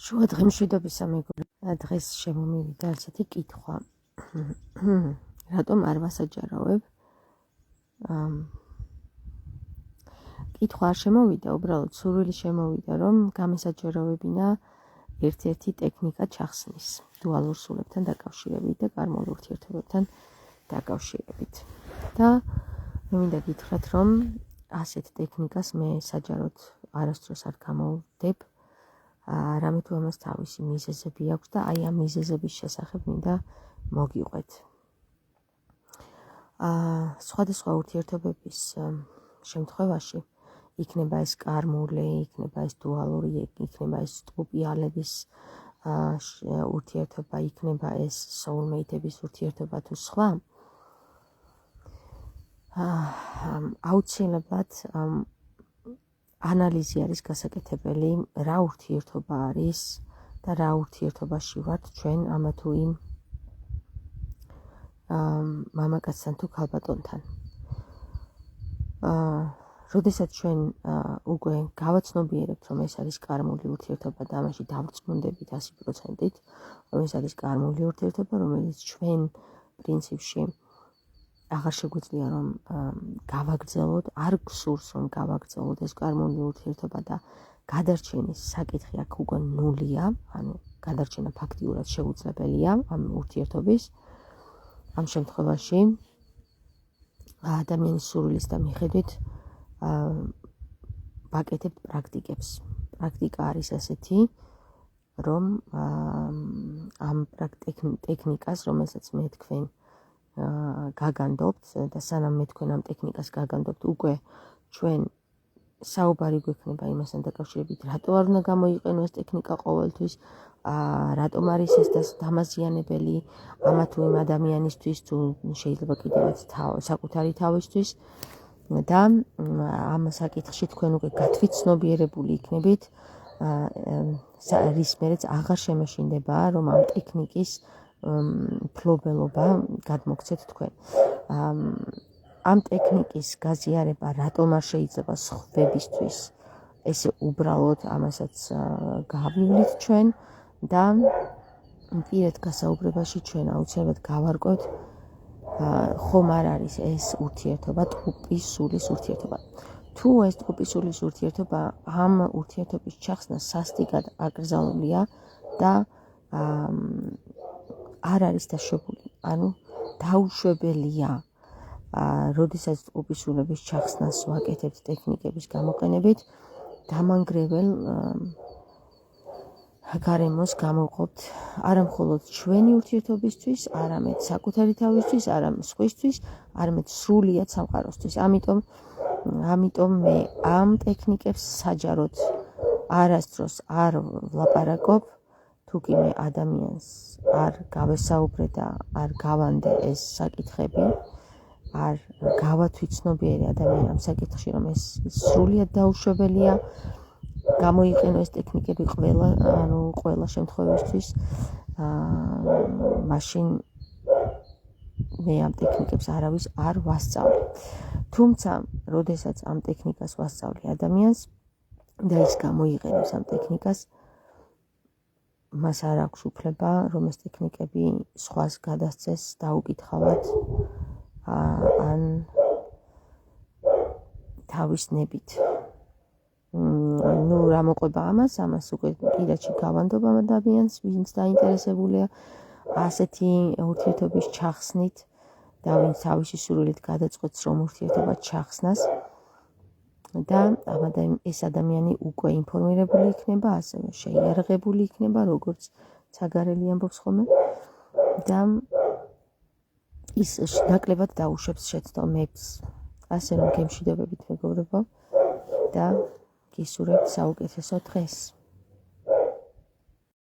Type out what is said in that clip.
შუა დღემშვიდობისა მეგობრებო, დღეს შემომივიდა ასეთი კითხვა. რატომ არ ვასაჯარავებ? კითხვა არ შემოვიდა, უბრალოდ სურვილი შემოვიდა, რომ გამესაჯარავებინა ერთ-ერთი ტექნიკა ჩახსნის დუალურ სულებთან დაკავშირებით და კარმულ ურთიერთობებთან დაკავშირებით. და მე მინდა გითხრათ, რომ ასეთ ტექნიკას მე საჯაროდ არასდროს არ გამოვდებ. რამე თუ ამას თავისი მიზეზები აქვს და აი ამ მიზეზების შესახებ მინდა მოგიყვეთ. სხვადასხვა ურთიერთობების შემთხვევაში იქნება ეს კარმული, იქნება ეს დუალური, იქნება ეს ტყუპიალების ურთიერთობა, იქნება ეს soulmate-ების ურთიერთობა თუ სხვა. აუცილებლად ანალიზი არის გასაკეთებელი, რა ურთიერთობა არის და რა ურთიერთობაში ვართ ჩვენ ამა თუ იმ მამაკაცთან თუ ქალბატონთან. როდესაც ჩვენ უკვე გავაცნობიერებთ, რომ ეს არის კარმული ურთიერთობა და ამაში დავრწმუნდებით 100%, რომ ეს არის კარმული ურთიერთობა, რომელიც ჩვენ პრინციპში აღარ შეგვიძლია რომ გავაგრძელოთ, არ გსურს რომ გავაგრძელოთ ეს კარმული ურთიერთობა და გადარჩენის საკითხი აქ უკვე ნულია, ანუ გადარჩენა ფაქტიურად შეუძლებელია ამ ურთიერთობის. ამ შემთხვევაში ადამიანის სურვილის და მიხედვით ვაკეთებთ პრაქტიკებს. პრაქტიკა არის ასეთი, რომ ამ ტექნიკას, რომელსაც მე თქვენ გაგანდობთ და სანამ მე თქვენ ამ ტექნიკას გაგანდობთ, უკვე ჩვენ საუბარი გვექნება იმასთან დაკავშირებით, რატო არ უნდა გამოიყენო ეს ტექნიკა ყოველთვის, რატომ არის ეს დამაზიანებელი ამა თუ იმ ადამიანისთვის, თუ შეიძლება კიდევაც საკუთარი თავისთვის და ამ საკითხში თქვენ უკვე გათვითცნობიერებული იქნებით, რის მერეც აღარ შემეშინდება, რომ ამ ტექნიკის ფლობელობა გადმოგცეთ თქვენ. ამ ტექნიკის გაზიარება რატომ არ შეიძლება სხვებისთვის, ესე უბრალოდ ამასაც გავივლით ჩვენ და პირად გასაუბრებაში ჩვენ აუცილებლად გავარკვევთ, ხომ არ არის ეს ურთიერთობა ტყუპის სულის ურთიერთობა. თუ ეს ტყუპის სულის ურთიერთობა ამ ურთიერთობის ჩახსნა სასტიკად აკრძალულია და არ არის დაშვებული, ანუ დაუშვებელია. როდესაც ტყუპის სულების ჩახსნას ვაკეთებთ ტექნიკების გამოყენებით, დამანგრეველ გარემოს გამოვყოფთ არა მხოლოდ ჩვენი ურთიერთობისთვის, არამედ საკუთარი თავისთვის, არამედ სხვისთვის, არამედ სრულიად სამყაროსთვის. ამიტომ მე ამ ტექნიკებს საჯაროდ არასდროს არ ვლაპარაკობ, თუ კი მე ადამიანს არ გავესაუბრე და არ გავანდე ეს საკითხები, არ გავათვითცნობიერე ადამიანს ამ საკითხში, რომ ეს სრულიად დაუშვებელია, გამოიყენო ეს ტექნიკები ყველა შემთხვევისთვის, მაშინ მე ამ ტექნიკებს არავის არ ვასწავლე. თუმცა, როდესაც ამ ტექნიკას ვასწავლე ადამიანს და ის გამოიყენოს ამ ტექნიკას, მას არ აქვს უფლება, რომ ეს ტექნიკები სხვას გადასცეს დაუკითხავად ან თავის ნებით. რა მოყვება ამას უკვე პირადში გავანდობ ამ ადამიანს, ვინც დაინტერესებულია ასეთი ურთიერთობის ჩახსნით და ვინც თავისი სურვილით გადაწყვეტს, რომ ურთიერთობა ჩახსნას და ეს ადამიანი უკვე ინფორმირებული იქნება, ასევე შეიარაღებული იქნება, როგორც ცაგარელი ამბობს ხოლმე და ის ნაკლებად დაუშვებს შეცდომებს. ასე რომ გემშვიდობებით მეგობრებო და გისურვებთ საუკეთესო დღეს.